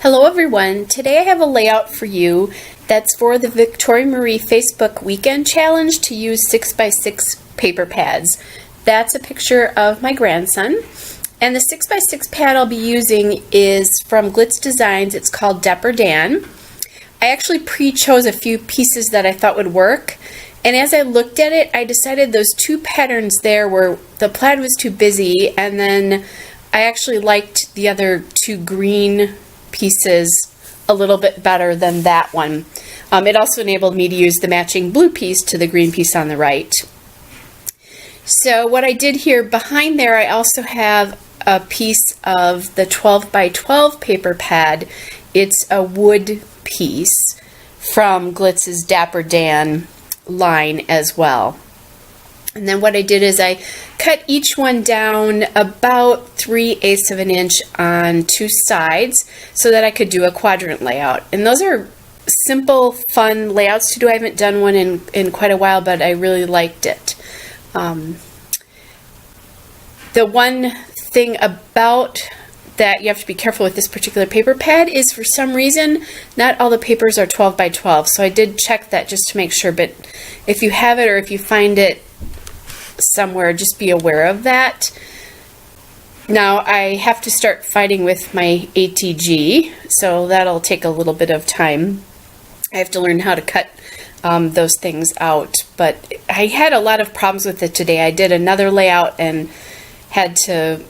Hello everyone, today I have a layout for you that's for the Victoria Marie Facebook Weekend Challenge to use 6x6 paper pads. That's a picture of my grandson, and the 6x6 pad I'll be using is from Glitz Designs. It's called Dapper Dan. I actually pre-chose a few pieces that I thought would work, and as I looked at it I decided those two patterns there were, the plaid was too busy, and then I actually liked the other two green pieces a little bit better than that one. It also enabled me to use the matching blue piece to the green piece on the right. So what I did here behind there, I also have a piece of the 12 by 12 paper pad. It's a wood piece from Glitz's Dapper Dan line as well. And then what I did is I cut each one down about 3/8 of an inch on two sides so that I could do a quadrant layout. And those are simple, fun layouts to do. I haven't done one in quite a while, but I really liked it. The one thing about that you have to be careful with this particular paper pad is, for some reason, not all the papers are 12 by 12. So I did check that just to make sure, but if you have it or if you find it somewhere, just be aware of that. Now I have to start fighting with my ATG, so that'll take a little bit of time. I have to learn how to cut those things out, but I had a lot of problems with it today. I did another layout and had to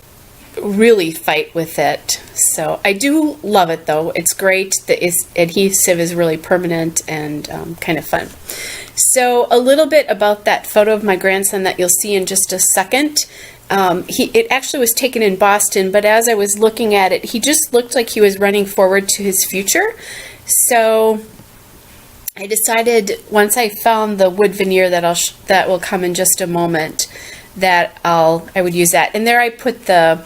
really fight with it. So I do love it though. It's great. The adhesive is really permanent and kind of fun. So a little bit about that photo of my grandson that you'll see in just a second. It actually was taken in Boston, but as I was looking at it, he just looked like he was running forward to his future. So I decided, once I found the wood veneer that will come in just a moment, that I would use that. And there I put the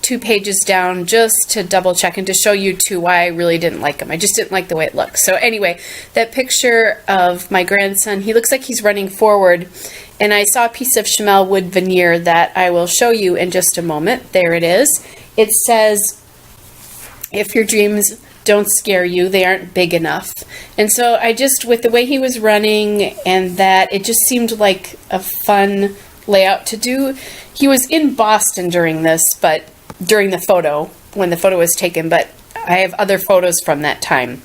2 pages down just to double check and to show you too why I really didn't like them. I just didn't like the way it looked. So anyway, that picture of my grandson, he looks like he's running forward, and I saw a piece of Chamel wood veneer that I will show you in just a moment. There it is. It says, "If your dreams don't scare you, they aren't big enough." And so I just, with the way he was running and that, it just seemed like a fun layout to do. He was in Boston during this, but during the photo, when the photo was taken, but I have other photos from that time.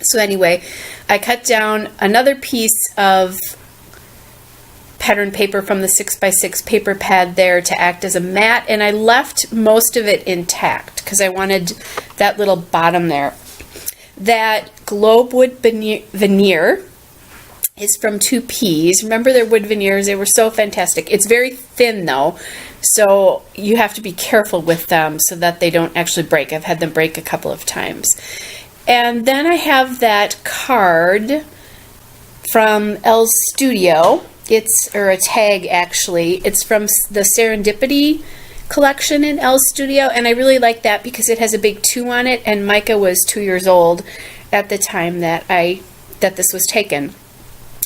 So anyway, I cut down another piece of pattern paper from the 6x6 paper pad there to act as a mat, and I left most of it intact because I wanted that little bottom there. That globe wood veneer is from 2Ps. Remember their wood veneers, they were so fantastic. It's very thin though, so you have to be careful with them so that they don't actually break. I've had them break a couple of times. And then I have that card from Elle's Studio. Or a tag actually. It's from the Serendipity collection in Elle's Studio, and I really like that because it has a big 2 on it, and Micah was 2 years old at the time that this was taken.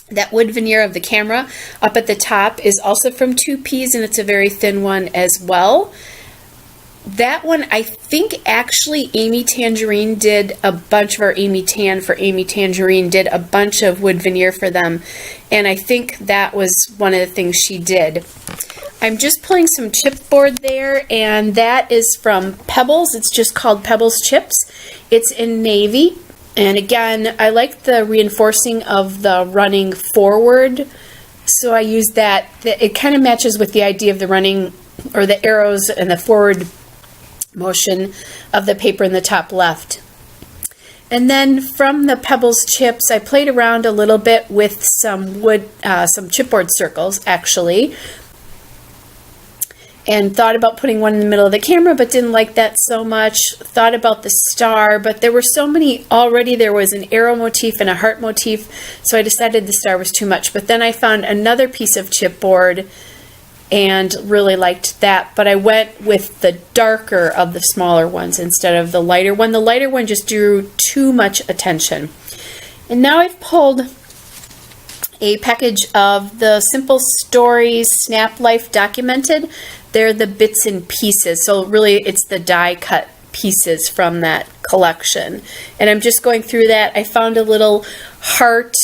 That wood veneer of the camera up at the top is also from 2Ps, and it's a very thin one as well. That one, I think actually Amy Tangerine did a bunch of our Amy Tan for Amy Tangerine did a bunch of wood veneer for them, and I think that was one of the things she did. I'm just pulling some chipboard there, and that is from Pebbles. It's just called Pebbles Chips. It's in navy. And again, I like the reinforcing of the running forward, so I use that. It kind of matches with the idea of the running, or the arrows and the forward motion of the paper in the top left. And then from the Pebbles Chips, I played around a little bit with some wood, some chipboard circles actually, and thought about putting one in the middle of the camera, but didn't like that so much. Thought about the star, but there were so many already. There was an arrow motif and a heart motif, so I decided the star was too much. But then I found another piece of chipboard and really liked that, but I went with the darker of the smaller ones instead of the lighter one. The lighter one just drew too much attention. And now I've pulled a package of the Simple Stories Snap Life Documented. They're the bits and pieces, so really it's the die cut pieces from that collection. And I'm just going through that. I found a little heart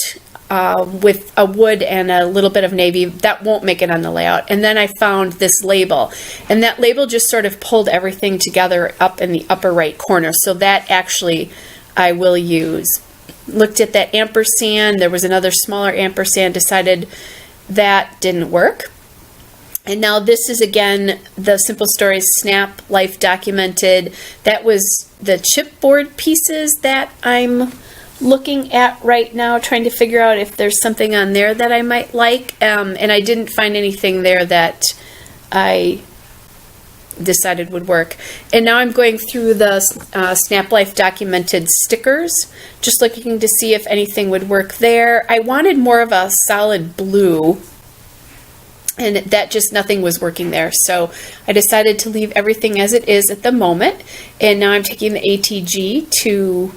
with a wood and a little bit of navy. That won't make it on the layout. And then I found this label. And that label just sort of pulled everything together up in the upper right corner. So that actually I will use. Looked at that ampersand. There was another smaller ampersand. Decided that didn't work. And now this is again the Simple Stories Snap Life Documented. That was the chipboard pieces that I'm looking at right now, trying to figure out if there's something on there that I might like. And I didn't find anything there that I decided would work. And now I'm going through the Snap Life Documented stickers, just looking to see if anything would work there. I wanted more of a solid blue, and that just nothing was working there. So I decided to leave everything as it is at the moment. And now I'm taking the ATG to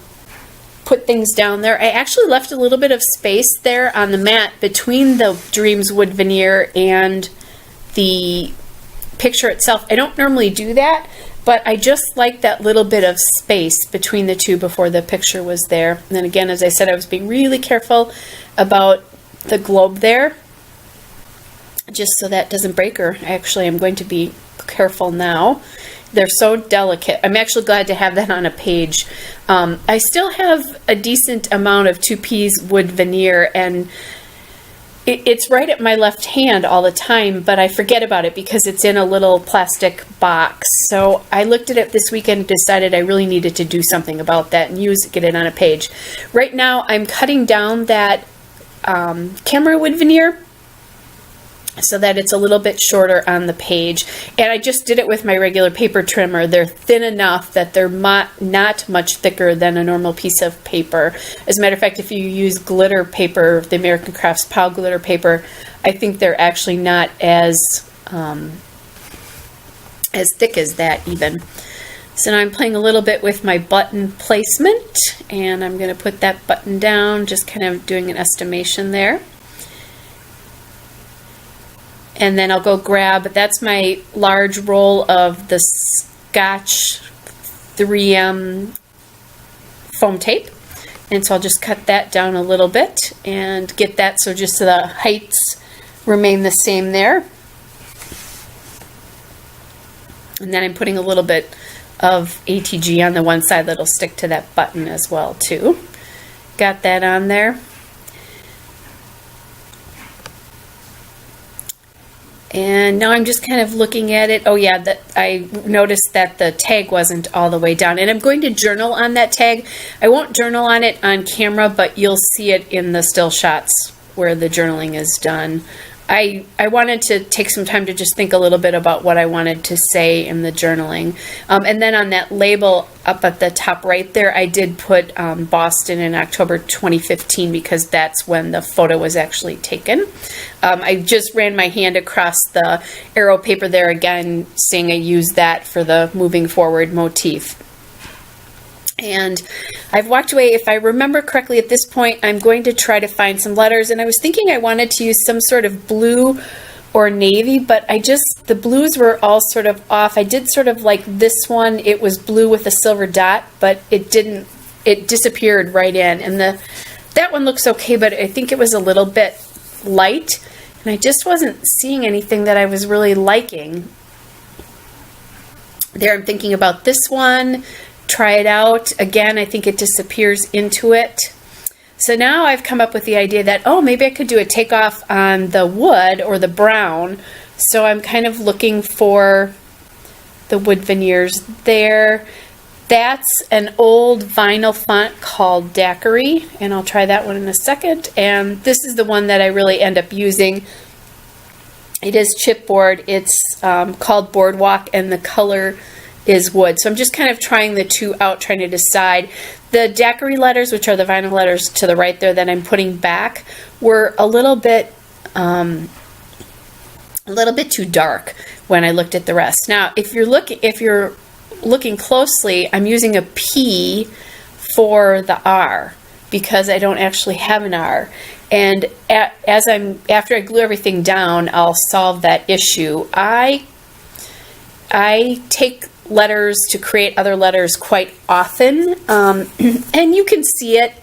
put things down there. I actually left a little bit of space there on the mat between the Dreams wood veneer and the picture itself. I don't normally do that, but I just like that little bit of space between the two before the picture was there. And then again, as I said, I was being really careful about the globe there, just so that doesn't break, or actually I'm going to be careful now. They're so delicate. I'm actually glad to have that on a page. I still have a decent amount of 2Ps wood veneer, and it's right at my left hand all the time, but I forget about it because it's in a little plastic box. So I looked at it this weekend and decided I really needed to do something about that and get it on a page. Right now I'm cutting down that camera wood veneer so that it's a little bit shorter on the page. And I just did it with my regular paper trimmer. They're thin enough that they're not much thicker than a normal piece of paper. As a matter of fact, if you use glitter paper, the American Crafts Pow glitter paper, I think they're actually not as thick as that even. So now I'm playing a little bit with my button placement, and I'm going to put that button down, just kind of doing an estimation there. And then I'll go grab, that's my large roll of the Scotch 3M foam tape. And so I'll just cut that down a little bit and get that so just so the heights remain the same there. And then I'm putting a little bit of ATG on the one side that'll stick to that button as well too. Got that on there. And now I'm just kind of looking at it. Oh yeah, that I noticed that the tag wasn't all the way down. And I'm going to journal on that tag. I won't journal on it on camera, but you'll see it in the still shots where the journaling is done. I wanted to take some time to just think a little bit about what I wanted to say in the journaling. And then on that label up at the top right there, I did put Boston in October 2015 because that's when the photo was actually taken. I just ran my hand across the arrow paper there again, saying I used that for the moving forward motif. And I've walked away. If I remember correctly at this point, I'm going to try to find some letters. And I was thinking I wanted to use some sort of blue or navy, but the blues were all sort of off. I did sort of like this one. It was blue with a silver dot, but it disappeared right in. And that one looks okay, but I think it was a little bit light. And I just wasn't seeing anything that I was really liking. There, I'm thinking about this one. Try it out. Again, I think it disappears into it. So now I've come up with the idea that, oh, maybe I could do a takeoff on the wood or the brown. So I'm kind of looking for the wood veneers there. That's an old vinyl font called Daiquiri, and I'll try that one in a second. And this is the one that I really end up using. It is chipboard. It's called Boardwalk, and the color is wood. So I'm just kind of trying the two out, trying to decide. The Daiquiri letters, which are the vinyl letters to the right there that I'm putting back, were a little bit too dark when I looked at the rest. Now, if you're looking closely, I'm using a P for the R because I don't actually have an R. And after I glue everything down, I'll solve that issue. I take letters to create other letters quite often, and you can see it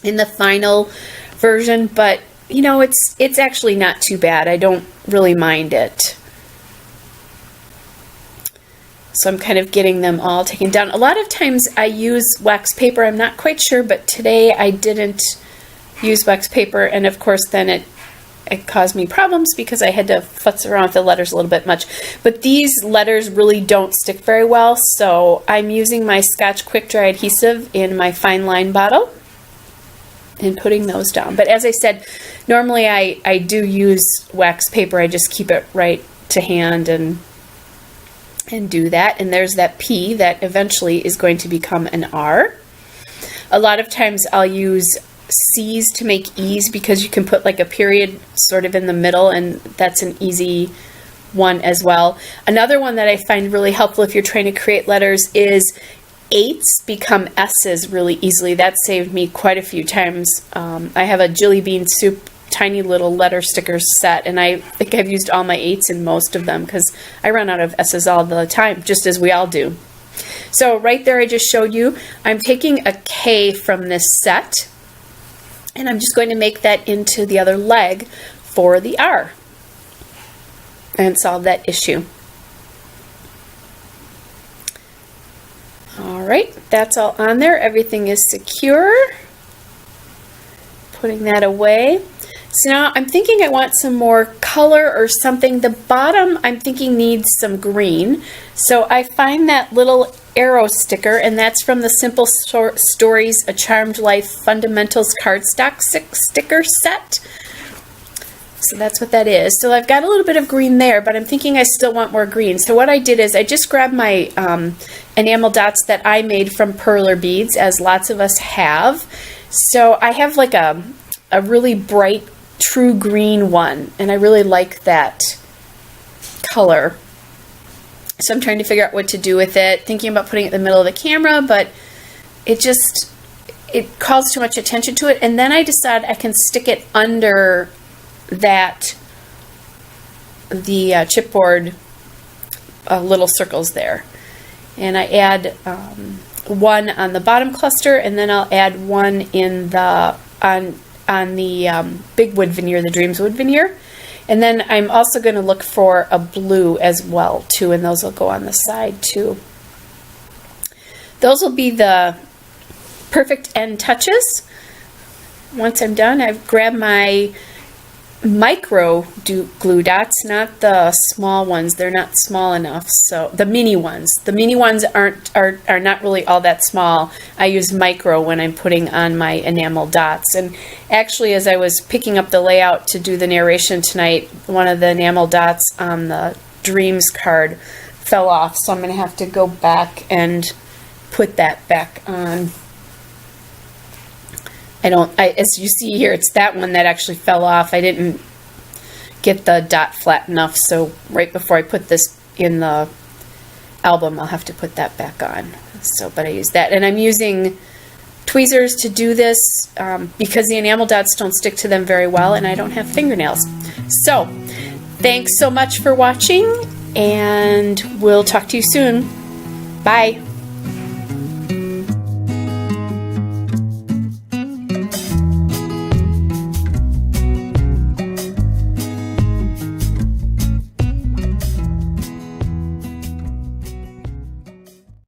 in the final version, but you know, it's actually not too bad. I don't really mind it. So I'm kind of getting them all taken down. A lot of times I use wax paper. I'm not quite sure, but today I didn't use wax paper, and of course then it caused me problems because I had to futz around with the letters a little bit much. But these letters really don't stick very well, so I'm using my Scotch Quick Dry adhesive in my fine line bottle and putting those down. But as I said, normally I do use wax paper. I just keep it right to hand and do that. And there's that P that eventually is going to become an R. A lot of times I'll use C's to make E's because you can put like a period sort of in the middle, and that's an easy one as well. Another one that I find really helpful if you're trying to create letters is 8s become S's really easily. That saved me quite a few times. I have a Jilly Bean Soup tiny little letter stickers set, and I think I've used all my 8s in most of them because I run out of S's all the time, just as we all do. So right there I just showed you, I'm taking a K from this set, and I'm just going to make that into the other leg for the R and solve that issue. All right, that's all on there. Everything is secure. Putting that away. So now I'm thinking I want some more color or something. The bottom I'm thinking needs some green. So I find that little arrow sticker, and that's from the Simple Stories A Charmed Life Fundamentals cardstock sticker set. So that's what that is. So I've got a little bit of green there, but I'm thinking I still want more green. So what I did is I just grabbed my enamel dots that I made from perler beads, as lots of us have. So I have like a really bright true green one, and I really like that color. So I'm trying to figure out what to do with it, thinking about putting it in the middle of the camera, but it calls too much attention to it. And then I decided I can stick it under that, the chipboard little circles there. And I add one on the bottom cluster, and then I'll add one in the on the big wood veneer, the Dreams wood veneer. And then I'm also going to look for a blue as well too, and those will go on the side too. Those will be the perfect end touches. Once I'm done, I've grabbed my micro glue dots, not the small ones. They're not small enough. So the mini ones are not really all that small. I use micro when I'm putting on my enamel dots. And actually, as I was picking up the layout to do the narration tonight, one of the enamel dots on the Dreams card fell off, so I'm going to have to go back and put that back on. As you see here, it's that one that actually fell off. I didn't get the dot flat enough, so right before I put this in the album, I'll have to put that back on. So, but I use that, and I'm using tweezers to do this because the enamel dots don't stick to them very well, and I don't have fingernails. So, thanks so much for watching, and we'll talk to you soon. Bye.